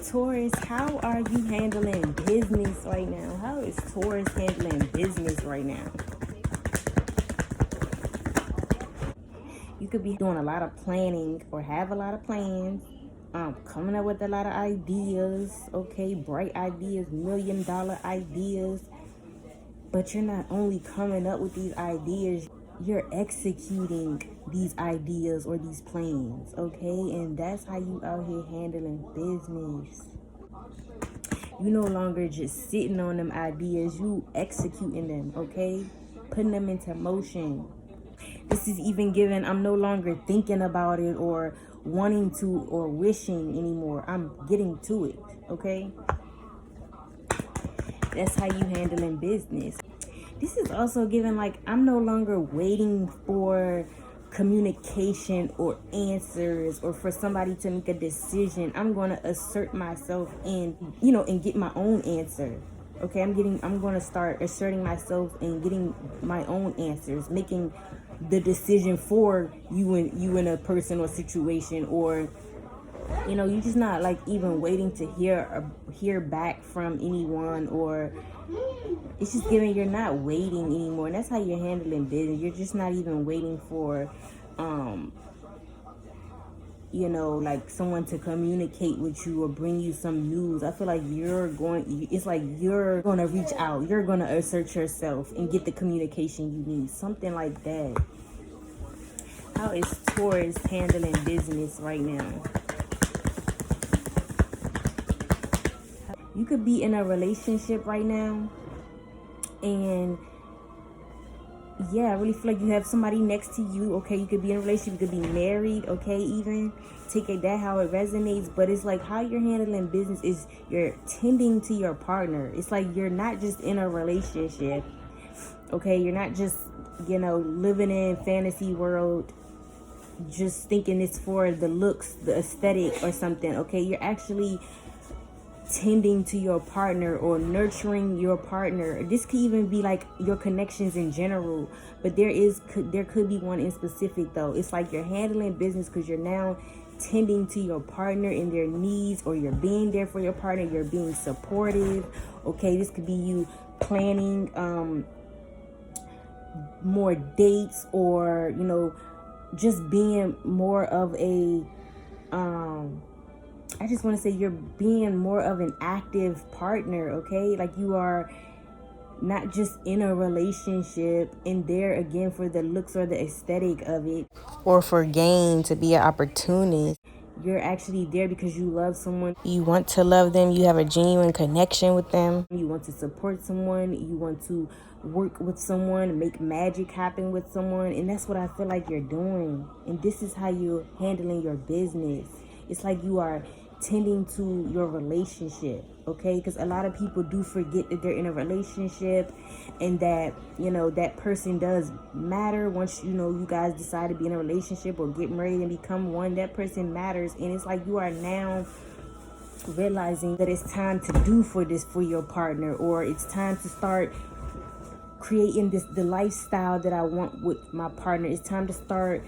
Taurus, how are you handling business right now? How is Taurus handling business right now? You could be doing a lot of planning or have a lot of plans, coming up with a lot of ideas, okay, bright ideas, $1,000,000 ideas. But you're not only coming up with these ideas, you're executing these ideas or these plans, okay? And that's how you out here handling business. You no longer just sitting on them ideas, you executing them, okay? Putting them into motion. This is even given, I'm no longer thinking about it or wanting to or wishing anymore. I'm getting to it, okay? That's how you handling business. This is also given like I'm no longer waiting for communication or answers or for somebody to make a decision. I'm going to assert myself and get my own answer. Okay, I'm going to start asserting myself and getting my own answers, making the decision for you in a person or situation, or you're just not like even waiting to hear back from anyone, or it's just giving you're not waiting anymore. And that's how you're handling business. You're just not even waiting for like someone to communicate with you or bring you some news. I feel like you're going to reach out, you're going to assert yourself and get the communication you need, something like that. How is Taurus handling business right now? You could be in a relationship right now, and I really feel like you have somebody next to you. Okay, you could be in a relationship, you could be married, okay, even take it that how it resonates. But it's like how you're handling business is you're tending to your partner. It's like you're not just in a relationship, okay? You're not just living in fantasy world, just thinking it's for the looks, the aesthetic or something, okay? You're actually tending to your partner or nurturing your partner. This could even be like your connections in general, but there could be one in specific though. It's like you're handling business because you're now tending to your partner and their needs, or you're being there for your partner, you're being supportive, okay? This could be you planning more dates, or just being more of a I just want to say you're being more of an active partner, okay? Like you are not just in a relationship and there again for the looks or the aesthetic of it, or for gain, to be an opportunist. You're actually there because you love someone. You want to love them. You have a genuine connection with them. You want to support someone. You want to work with someone, make magic happen with someone. And that's what I feel like you're doing. And this is how you're handling your business. It's like you are tending to your relationship, okay? Because a lot of people do forget that they're in a relationship, and that that person does matter. Once you guys decide to be in a relationship or get married and become one, that person matters. And it's like you are now realizing that it's time to do for your partner, or it's time to start creating the lifestyle that I want with my partner. It's time to start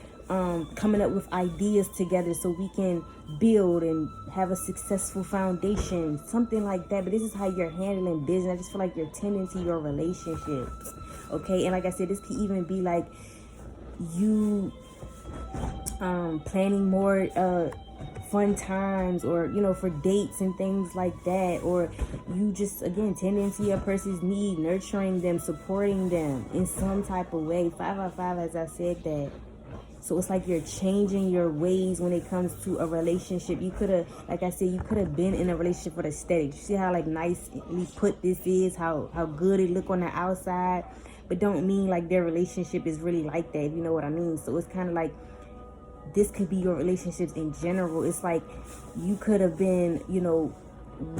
coming up with ideas together so we can build and have a successful foundation, something like that. But this is how you're handling business. I just feel like you're tending to your relationships, okay? And like I said, this could even be like you planning more fun times, or for dates and things like that, or you just again tending to your person's need, nurturing them, supporting them in some type of way. 5 out of 5, as I said that. So it's like you're changing your ways when it comes to a relationship. You could have, like I said, you could have been in a relationship for the aesthetic. You see how like nicely put this is, how good it look on the outside, but don't mean like their relationship is really like that, if you know what I mean. So it's kind of like this could be your relationships in general. It's like you could have been,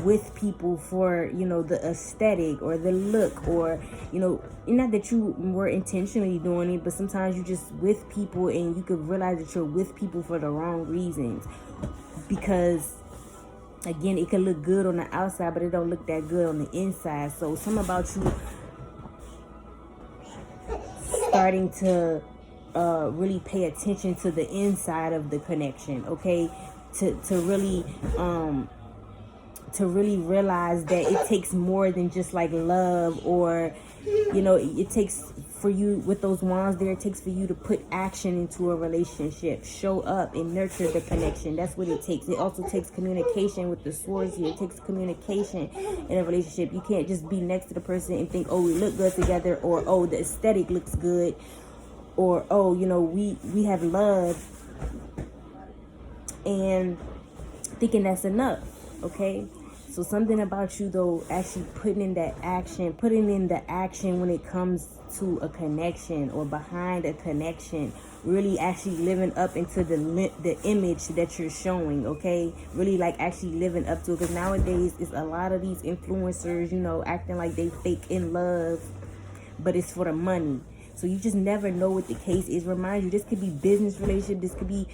with people for, the aesthetic or the look, or, not that you were intentionally doing it, but sometimes you just with people and you could realize that you're with people for the wrong reasons. Because, again, it could look good on the outside, but it don't look that good on the inside. So something about you starting to really pay attention to the inside of the connection, okay? To really to really realize that it takes more than just like love, or you know, it takes for you with those wands there, it takes for you to put action into a relationship, show up and nurture the connection. That's what it takes. It also takes communication with the swords here. It takes communication in a relationship. You can't just be next to the person and think, oh, we look good together, or oh, the aesthetic looks good, or oh, you know, we have love, and thinking that's enough. Okay, so something about you though, actually putting in the action when it comes to a connection or behind a connection, really actually living up into the image that you're showing. Okay, really like actually living up to it, because nowadays it's a lot of these influencers, you know, acting like they fake in love, but it's for the money. So you just never know what the case is. Remind you, this could be business relationship, this could be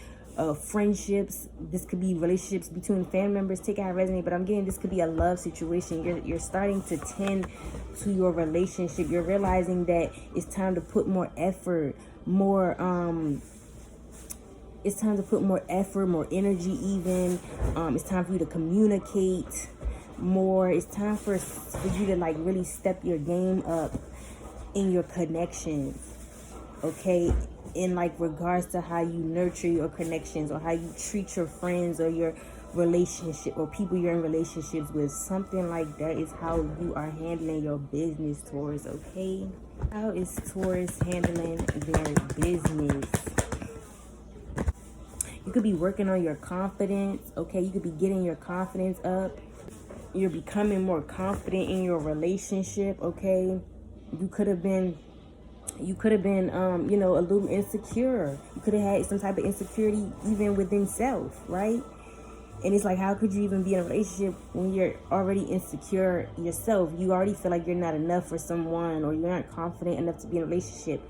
friendships, this could be relationships between family members. Take out resonate, but I'm getting this could be a love situation. You're starting to tend to your relationship. You're realizing that it's time to put more effort, more more energy even. It's time for you to communicate more. It's time for you to like really step your game up in your connections, okay, in like regards to how you nurture your connections, or how you treat your friends, or your relationship, or people you're in relationships with. Something like that is how you are handling your business, Taurus. Okay, how is Taurus handling their business? You could be working on your confidence. Okay, you could be getting your confidence up. You're becoming more confident in your relationship. Okay, you could have been you know, a little insecure. You could have had some type of insecurity even within self, right? And it's like, how could you even be in a relationship when you're already insecure yourself? You already feel like you're not enough for someone, or you're not confident enough to be in a relationship.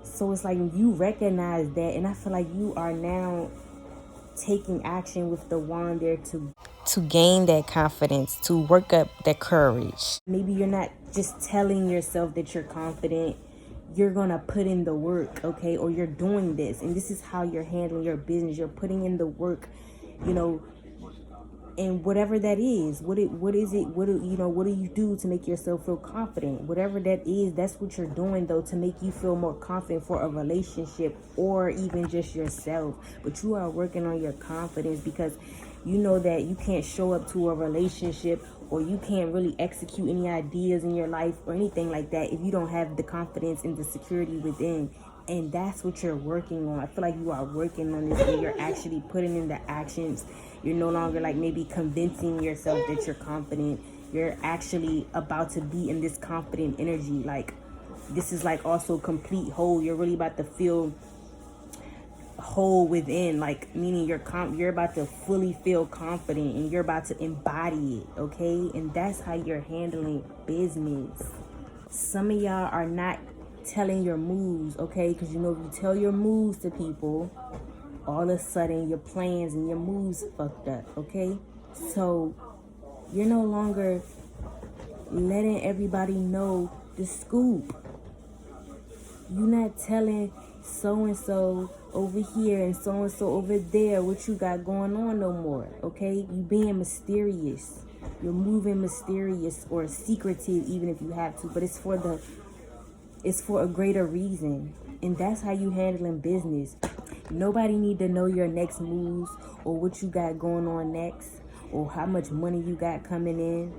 So it's like you recognize that, and I feel like you are now taking action with the wand there to gain that confidence, to work up that courage. Maybe you're not just telling yourself that you're confident. You're gonna put in the work, okay? Or you're doing this, and this is how you're handling your business. You're putting in the work, you know, and whatever that is, what is it? What do you do to make yourself feel confident? Whatever that is, that's what you're doing though, to make you feel more confident for a relationship, or even just yourself. But you are working on your confidence, because you know that you can't show up to a relationship, or you can't really execute any ideas in your life or anything like that if you don't have the confidence and the security within. And that's what you're working on. I feel like you are working on this, and you're actually putting in the actions. You're no longer like maybe convincing yourself that you're confident. You're actually about to be in this confident energy. Like, this is like also complete whole. You're really about to feel whole within, like meaning you're about to fully feel confident, and you're about to embody it, okay? And that's how you're handling business. Some of y'all are not telling your moves, okay? Because you know, if you tell your moves to people, all of a sudden your plans and your moves fucked up, okay? So you're no longer letting everybody know the scoop. You're not telling so-and-so over here and so-and-so over there what you got going on no more, okay? You being mysterious. You're moving mysterious or secretive, even if you have to, but it's for a greater reason. And that's how you handling business. Nobody need to know your next moves, or what you got going on next, or how much money you got coming in,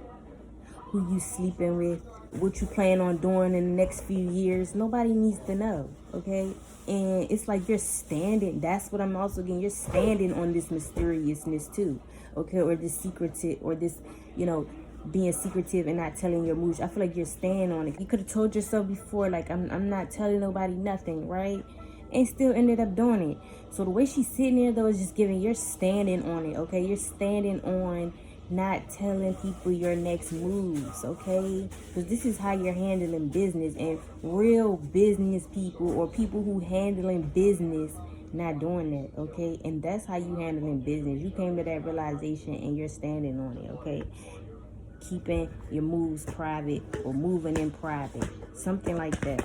who you sleeping with, what you plan on doing in the next few years. Nobody needs to know, okay? And it's like you're standing, that's what I'm also getting, you're standing on this mysteriousness too, okay? Or this secretive, or this, you know, being secretive and not telling your moves. I feel like you're staying on it. You could have told yourself before, like, I'm not telling nobody nothing, right? And still ended up doing it. So the way she's sitting there though is just giving, you're standing on it, okay? You're standing on not telling people your next moves, okay? Because this is how you're handling business, and real business people, or people who handling business, not doing that, okay? And that's how you handling business. You came to that realization, and you're standing on it, okay? Keeping your moves private, or moving in private, something like that.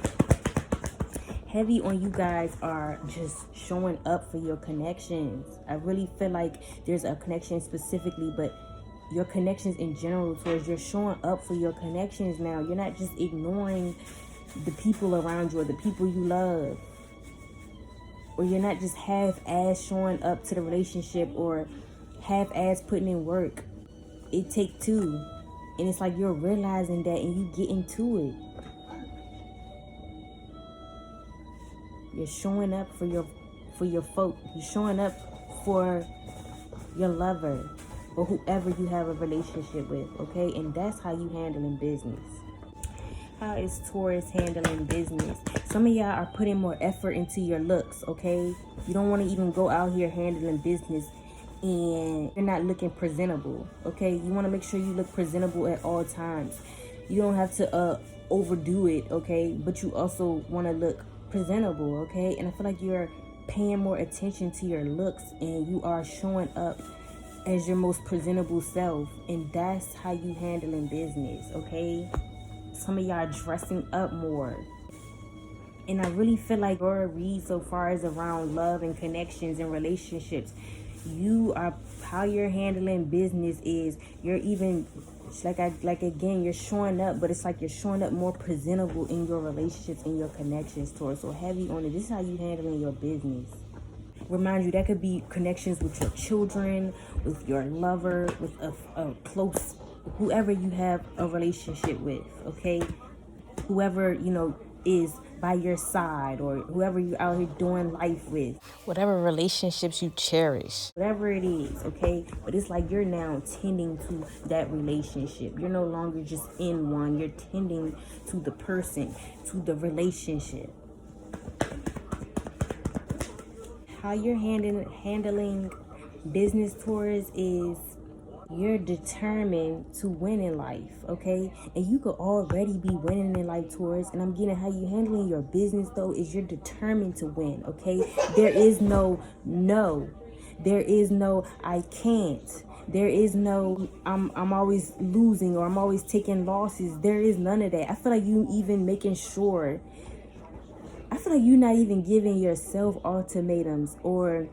Heavy on you guys are just showing up for your connections. I really feel like there's a connection specifically, but your connections in general, Taurus. You're showing up for your connections now. You're not just ignoring the people around you or the people you love. Or you're not just half-ass showing up to the relationship or half-ass putting in work. It takes two. And it's like you're realizing that and you get into it. You're showing up for your folk. You're showing up for your lover or whoever you have a relationship with, okay? And that's how you handling business. How is Taurus handling business? Some of y'all are putting more effort into your looks, okay? You don't want to even go out here handling business and you're not looking presentable, okay? You want to make sure you look presentable at all times. You don't have to overdo it, okay? But you also want to look presentable, okay? And I feel like you're paying more attention to your looks and you are showing up as your most presentable self, and that's how you handling business, okay? Some of y'all dressing up more. And I really feel like your read so far is around love and connections and relationships. How you're handling business is you're even again, you're showing up, but it's like you're showing up more presentable in your relationships and your connections, Taurus. So heavy on it. This is how you handling your business. Remind you, that could be connections with your children, with your lover, with a close, whoever you have a relationship with, okay? Whoever, is by your side, or whoever you're out here doing life with. Whatever relationships you cherish. Whatever it is, okay? But it's like you're now tending to that relationship. You're no longer just in one. You're tending to the person, to the relationship. How you're handling business, Taurus, is you're determined to win in life, okay? And you could already be winning in life, Taurus. And I'm getting how you handling your business, though, is you're determined to win, okay? There is no. There is no I can't. There is no I'm always losing or I'm always taking losses. There is none of that. I feel like you even making sure. I feel like you're not even giving yourself ultimatums, or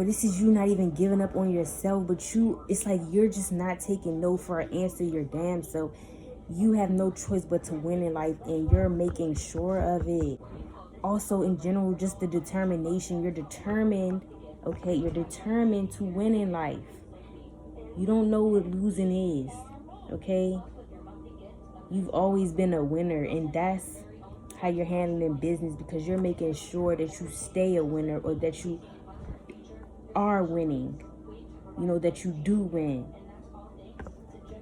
this is you not even giving up on yourself, but it's like you're just not taking no for an answer your damn self. You have no choice but to win in life, and you're making sure of it. Also, in general, just the determination. You're determined, okay? You're determined to win in life. You don't know what losing is, okay? You've always been a winner, and that's how you're handling business, because you're making sure that you stay a winner, or that you are winning, that you do win.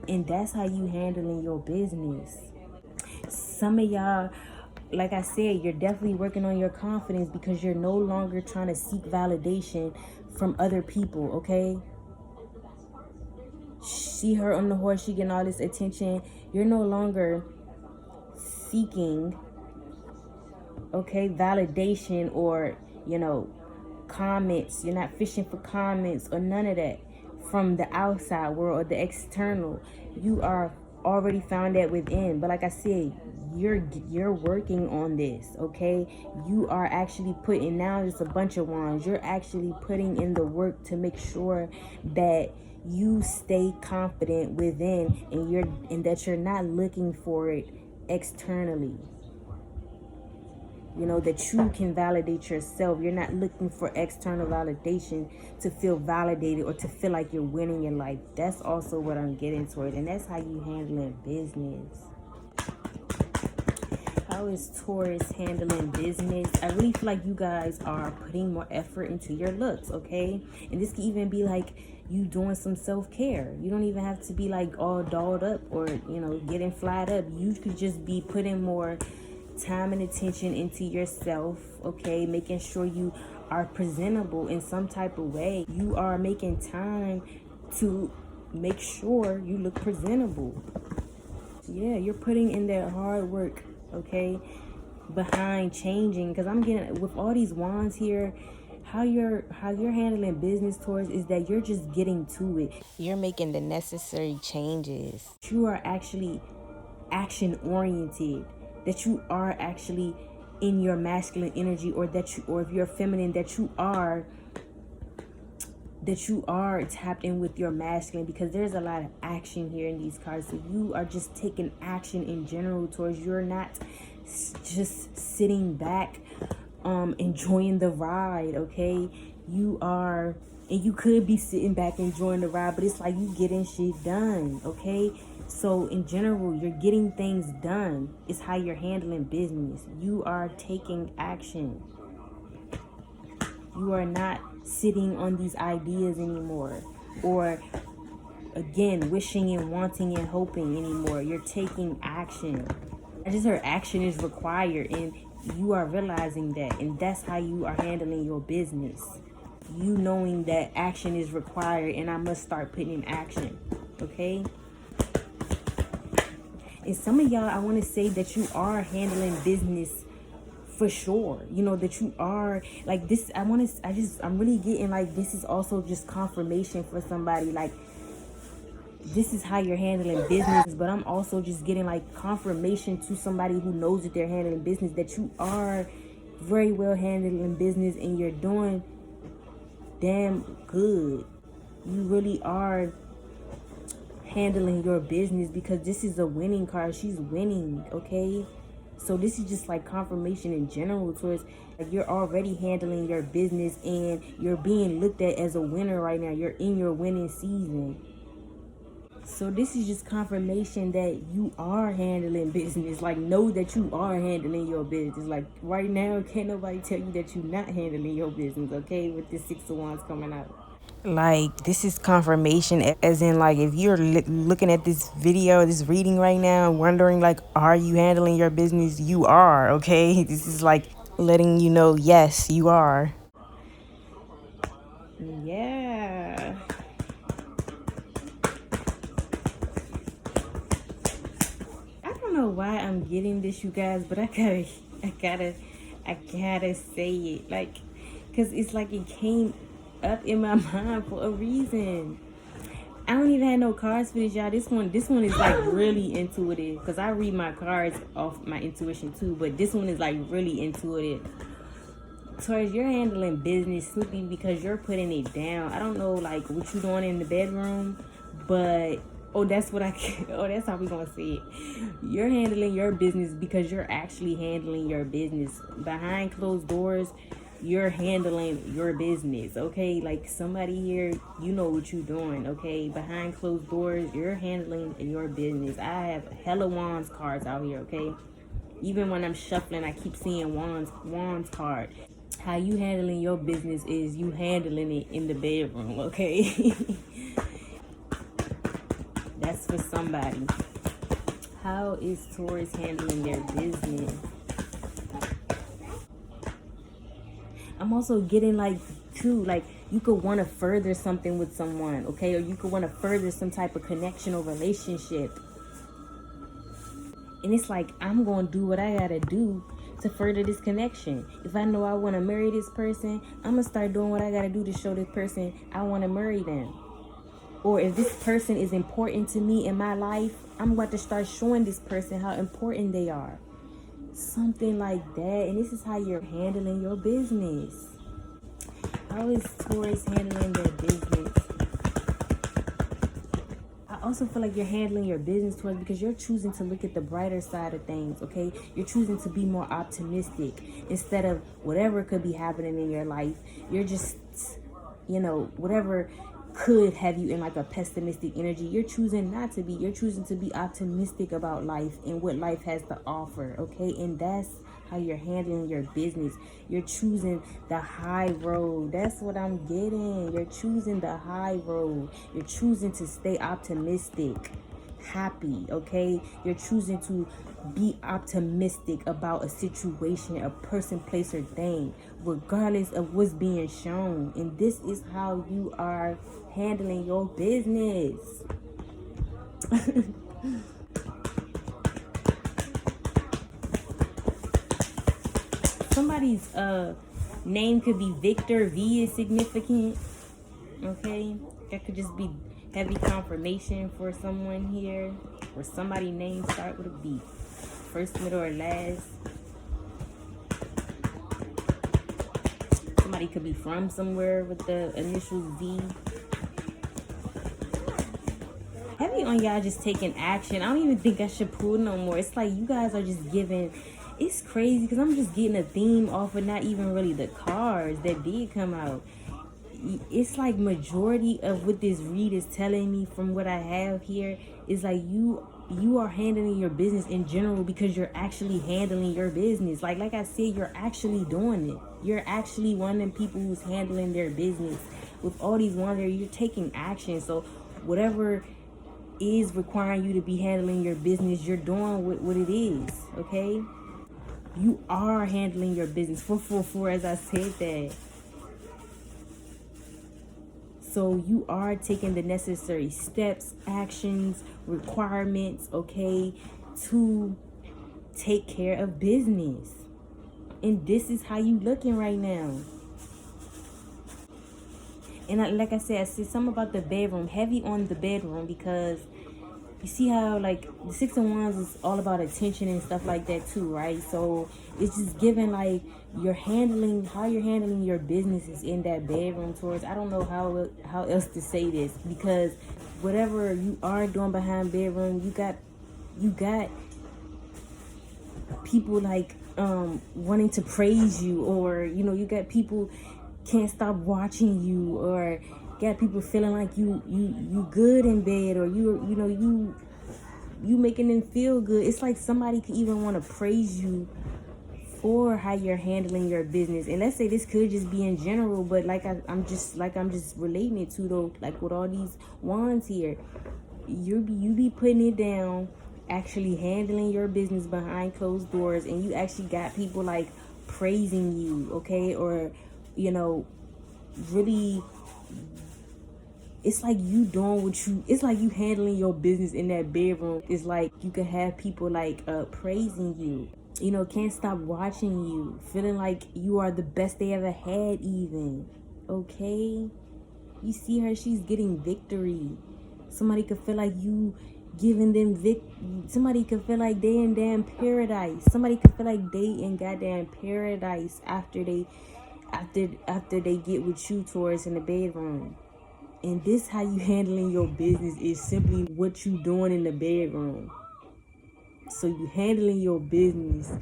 And that's how you handling your business. Some of y'all, like I said, you're definitely working on your confidence, because you're no longer trying to seek validation from other people, okay? See her on the horse, she getting all this attention. You're no longer seeking, okay, validation or, comments. You're not fishing for comments or none of that from the outside world or the external. You are already found that within. But like I said, you're working on this, okay? You are actually putting, now it's a bunch of wands, you're actually putting in the work to make sure that you stay confident within, and that you're not looking for it externally. That you can validate yourself. You're not looking for external validation to feel validated or to feel like you're winning in life. That's also what I'm getting towards, and that's how you handling business. How is Taurus handling business? I really feel like you guys are putting more effort into your looks, okay? And this could even be like you doing some self-care. You don't even have to be like all dolled up or, getting flat up. You could just be putting more time and attention into yourself, okay? Making sure you are presentable in some type of way. You are making time to make sure you look presentable. Yeah, you're putting in that hard work, okay, behind changing. Because I'm getting, with all these wands here, how you're handling business, Taurus, is that you're just getting to it. You're making the necessary changes. You are actually action oriented. That you are actually in your masculine energy, or if you're feminine, that you are that you are tapped in with your masculine, because there's a lot of action here in these cards. So you are just taking action in general, Taurus. You're not just sitting back enjoying the ride, okay? You are, and you could be sitting back enjoying the ride, but it's like you getting shit done, okay? So in general, you're getting things done. It's how you're handling business. You are taking action. You are not sitting on these ideas anymore, or again wishing and wanting and hoping anymore. You're taking action. I just heard action is required, and you are realizing that, and that's how you are handling your business. You knowing that action is required, and I must start putting in action, okay? And some of y'all, I want to say that you are handling business for sure. You know, that you are like this. I'm really getting like, this is also just confirmation for somebody. Like, this is how you're handling business, but I'm also just getting like confirmation to somebody who knows that they're handling business, that you are very well handling business, and you're doing damn good. You really are handling your business, because this is a winning card. She's winning, okay? So this is just like confirmation in general towards, like, you're already handling your business, and you're being looked at as a winner right now. You're in your winning season. So this is just confirmation that you are handling business. Like, know that you are handling your business. Like, right now, can't nobody tell you that you're not handling your business, okay? With this Six of Wands coming out. Like, this is confirmation, as in, like, if you're looking at this video, this reading right now, wondering, like, are you handling your business? You are, okay? This is, like, letting you know, yes, you are. Yeah. I don't know why I'm getting this, you guys, but I gotta say it, like, cause it's like it came up in my mind for a reason. I don't even have no cards for this, y'all. This one is like really intuitive, because I read my cards off my intuition too, but this one is like really intuitive. Taurus, you're handling business simply because you're putting it down. I don't know, like, what you doing in the bedroom, but that's how we gonna see it. You're handling your business because you're actually handling your business behind closed doors. You're handling your business, okay? Like, somebody here, you know what you're doing, okay? Behind closed doors, you're handling your business. I have hella wands cards out here, okay? Even when I'm shuffling, I keep seeing wands card. How you handling your business is you handling it in the bedroom, okay? That's for somebody. How is Taurus handling their business? I'm also getting like, too, like, you could want to further something with someone, okay? Or you could want to further some type of connection or relationship. And it's like, I'm going to do what I got to do to further this connection. If I know I want to marry this person, I'm going to start doing what I got to do to show this person I want to marry them. Or if this person is important to me in my life, I'm about to start showing this person how important they are. Something like that. And this is how you're handling your business. How is Taurus handling their business? I also feel like you're handling your business, Taurus, because you're choosing to look at the brighter side of things, okay? You're choosing to be more optimistic instead of whatever could be happening in your life. You're just, whatever could have you in like a pessimistic energy, you're choosing not to be. You're choosing to be optimistic about life and what life has to offer, okay? And that's how you're handling your business. You're choosing the high road. That's what I'm getting. You're choosing the high road. You're choosing to stay optimistic, happy, okay? You're choosing to be optimistic about a situation, a person, place, or thing, regardless of what's being shown. And this is how you are handling your business. Somebody's name could be Victor. V is significant, okay? That could just be heavy confirmation for someone here, or somebody's name start with a V, first, middle, or last. Somebody somebody could be from somewhere with the initials V. Heavy on y'all just taking action. I don't even think I should pull no more. It's like you guys are just giving. It's crazy because I'm just getting a theme off of not even really the cards that did come out. It's like majority of what this read is telling me from what I have here is like you are handling your business in general because you're actually handling your business. Like I said, you're actually doing it. You're actually one of them people who's handling their business. With all these ones there, you're taking action. So whatever is requiring you to be handling your business, you're doing what it is, okay? You are handling your business. 444, as I said that. So you are taking the necessary steps, actions, requirements, okay, to take care of business. And this is how you looking right now. And like I said something about the bedroom, heavy on the bedroom, because you see how like the 6 of Wands is all about attention and stuff like that too, right? So it's just giving like how you're handling your businesses in that bedroom, Taurus. I don't know how else to say this, because whatever you are doing behind bedroom, you got people like wanting to praise you, or you got people can't stop watching you, or got people feeling like you good in bed, or you making them feel good. It's like somebody could even want to praise you for how you're handling your business. And let's say this could just be in general, but I'm just relating it to, though, like with all these wands here, you be putting it down, actually handling your business behind closed doors, and you actually got people like praising you, okay? Or really, it's like you doing it's like you handling your business in that bedroom. It's like you could have people like praising you, can't stop watching you, feeling like you are the best they ever had even, okay? You see her, she's getting victory. Somebody could feel like you giving them somebody could feel like they in damn paradise. Somebody could feel like they in goddamn paradise after they get with you, Taurus, in the bedroom. And this how you handling your business is simply what you doing in the bedroom. So you handling your business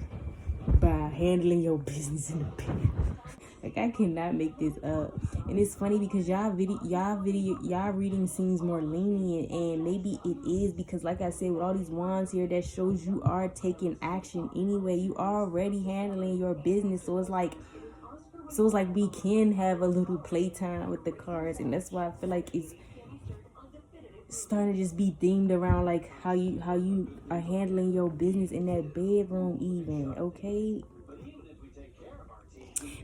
by handling your business in the bedroom. Like, I cannot make this up. And it's funny because y'all reading seems more lenient, and maybe it is because, like I said, with all these wands here, that shows you are taking action anyway. You are already handling your business. So it's like we can have a little playtime with the cards, and that's why I feel like it's starting to just be themed around like how you are handling your business in that bedroom even, okay?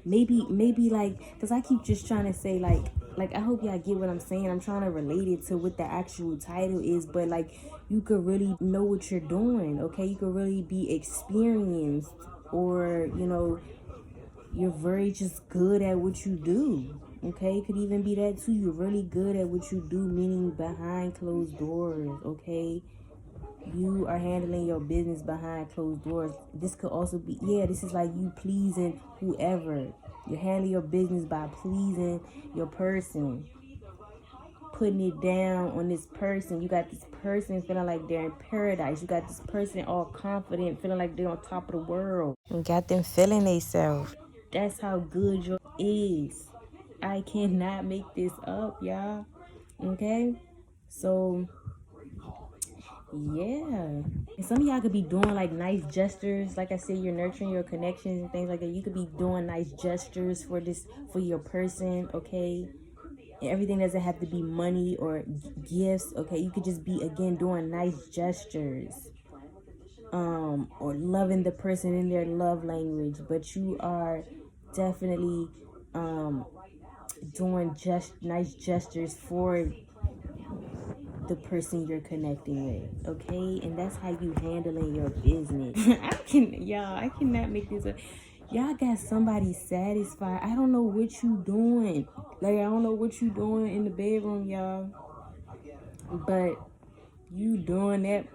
Maybe like, because I keep just trying to say like I hope y'all get what I'm saying. I'm trying to relate it to what the actual title is, but like you could really know what you're doing, okay? You could really be experienced, or you're very just good at what you do, okay? It could even be that too. You're really good at what you do, meaning behind closed doors, okay? You are handling your business behind closed doors. This could also be, this is like you pleasing whoever. You're handling your business by pleasing your person, putting it down on this person. You got this person feeling like they're in paradise. You got this person all confident, feeling like they're on top of the world. You got them feeling themselves. That's how good your is. I cannot make this up, y'all. Okay? So, yeah. And some of y'all could be doing like nice gestures. Like I said, you're nurturing your connections and things like that. You could be doing nice gestures for your person, okay? And everything doesn't have to be money or gifts, okay? You could just be, again, doing nice gestures. Or loving the person in their love language. But you are definitely doing just nice gestures for the person you're connecting with, okay? And that's how you handling your business. I cannot make this up. Y'all got somebody satisfied. I don't know what you doing. Like, I don't know what you doing in the bedroom, y'all, but you doing that.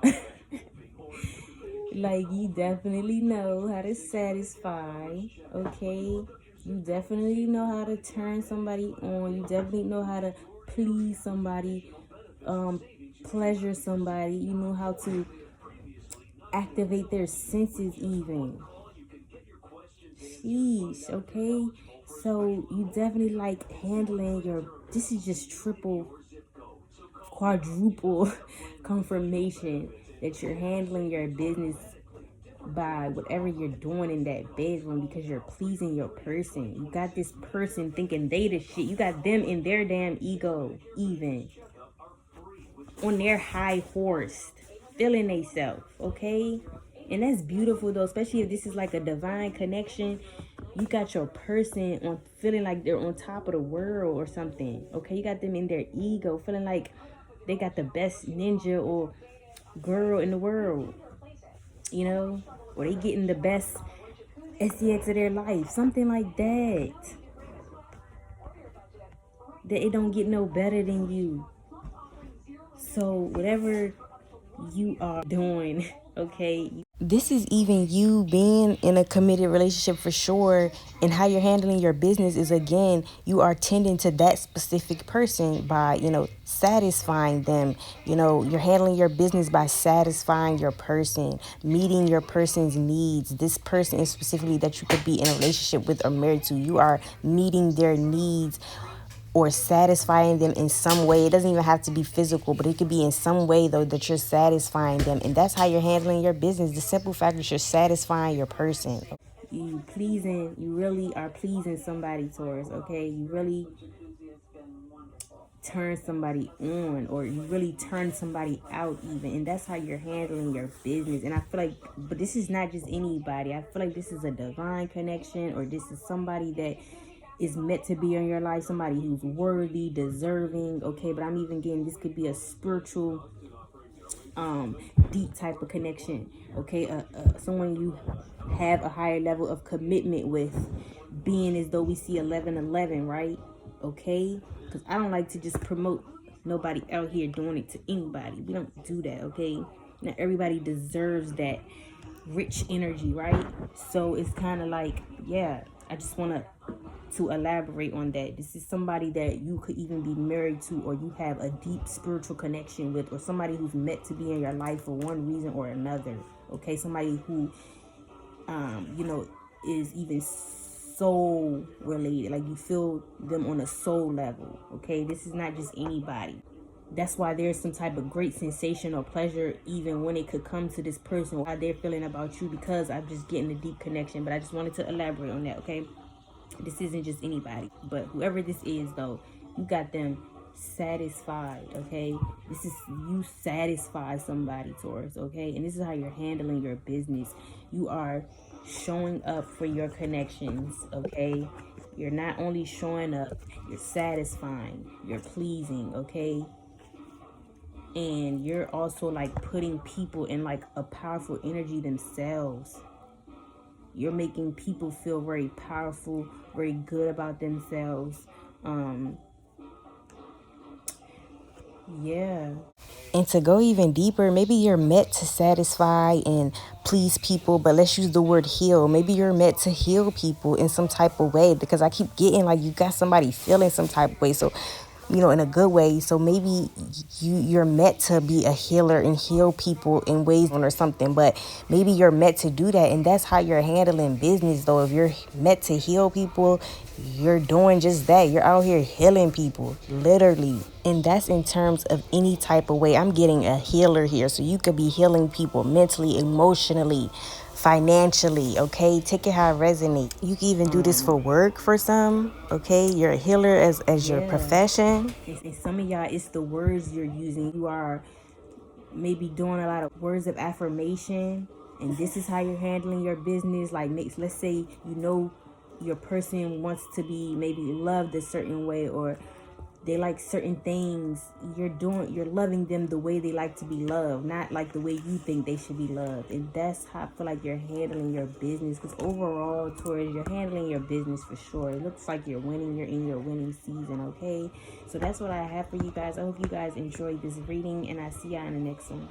Like, you definitely know how to satisfy, okay? You definitely know how to turn somebody on. You definitely know how to please somebody, pleasure somebody. You know how to activate their senses even. Sheesh, okay? So you definitely like handling your, this is just triple, quadruple confirmation that you're handling your business by whatever you're doing in that bedroom because you're pleasing your person. You got this person thinking they the shit. You got them in their damn ego, even on their high horse, feeling they self, okay? And that's beautiful though, especially if this is like a divine connection. You got your person on feeling like they're on top of the world or something, okay? You got them in their ego, feeling like they got the best ninja or girl in the world, you know? Or they getting the best SCX of their life, something like that. That it don't get no better than you. So whatever you are doing, okay, this is even you being in a committed relationship for sure. And how you're handling your business is, again, you are tending to that specific person by, satisfying them. You're handling your business by satisfying your person, meeting your person's needs. This person is specifically that you could be in a relationship with or married to. You are meeting their needs or satisfying them in some way. It doesn't even have to be physical, but it could be in some way, though, that you're satisfying them. And that's how you're handling your business. The simple fact that you're satisfying your person. You really are pleasing somebody, Taurus, okay? You really turn somebody on, or you really turn somebody out even. And that's how you're handling your business. And I feel like, but this is not just anybody. I feel like this is a divine connection, or this is somebody that is meant to be in your life, somebody who's worthy, deserving, okay? But I'm even getting, this could be a spiritual, deep type of connection, okay? Someone you have a higher level of commitment with, being as though we see 11:11, right? Okay, because I don't like to just promote nobody out here doing it to anybody. We don't do that, okay? Not everybody deserves that rich energy, right? So it's kind of like, yeah, I just want to elaborate on that. This is somebody that you could even be married to, or you have a deep spiritual connection with, or somebody who's meant to be in your life for one reason or another, okay? Somebody who is even soul related, like you feel them on a soul level, okay? This is not just anybody. That's why there's some type of great sensation or pleasure even when it could come to this person, how they're feeling about you, because I'm just getting a deep connection. But I just wanted to elaborate on that, okay? This isn't just anybody, but whoever this is, though, you got them satisfied, okay? This is you satisfy somebody, Taurus, okay? And this is how you're handling your business. You are showing up for your connections, okay? You're not only showing up, you're satisfying, you're pleasing, okay? And you're also like putting people in like a powerful energy themselves. You're making people feel very powerful, very good about themselves. Yeah. And to go even deeper, maybe you're meant to satisfy and please people, but let's use the word heal. Maybe you're meant to heal people in some type of way, because I keep getting like you got somebody feeling some type of way. So, in a good way. So maybe you're meant to be a healer and heal people in ways or something, but maybe you're meant to do that. And that's how you're handling business, though. If you're meant to heal people, you're doing just that. You're out here healing people, literally. And that's in terms of any type of way. I'm getting a healer here. So you could be healing people mentally, emotionally, financially, okay? Take it how it resonates. You can even do this for work for some, okay? You're a healer as your profession. And some of y'all, it's the words you're using. You are maybe doing a lot of words of affirmation, and this is how you're handling your business. Like, let's say your person wants to be maybe loved a certain way, or they like certain things. You're loving them the way they like to be loved, not like the way you think they should be loved. And that's how I feel like you're handling your business. Because overall, Taurus, you're handling your business for sure. It looks like you're winning. You're in your winning season, okay? So that's what I have for you guys. I hope you guys enjoyed this reading, and I see y'all in the next one.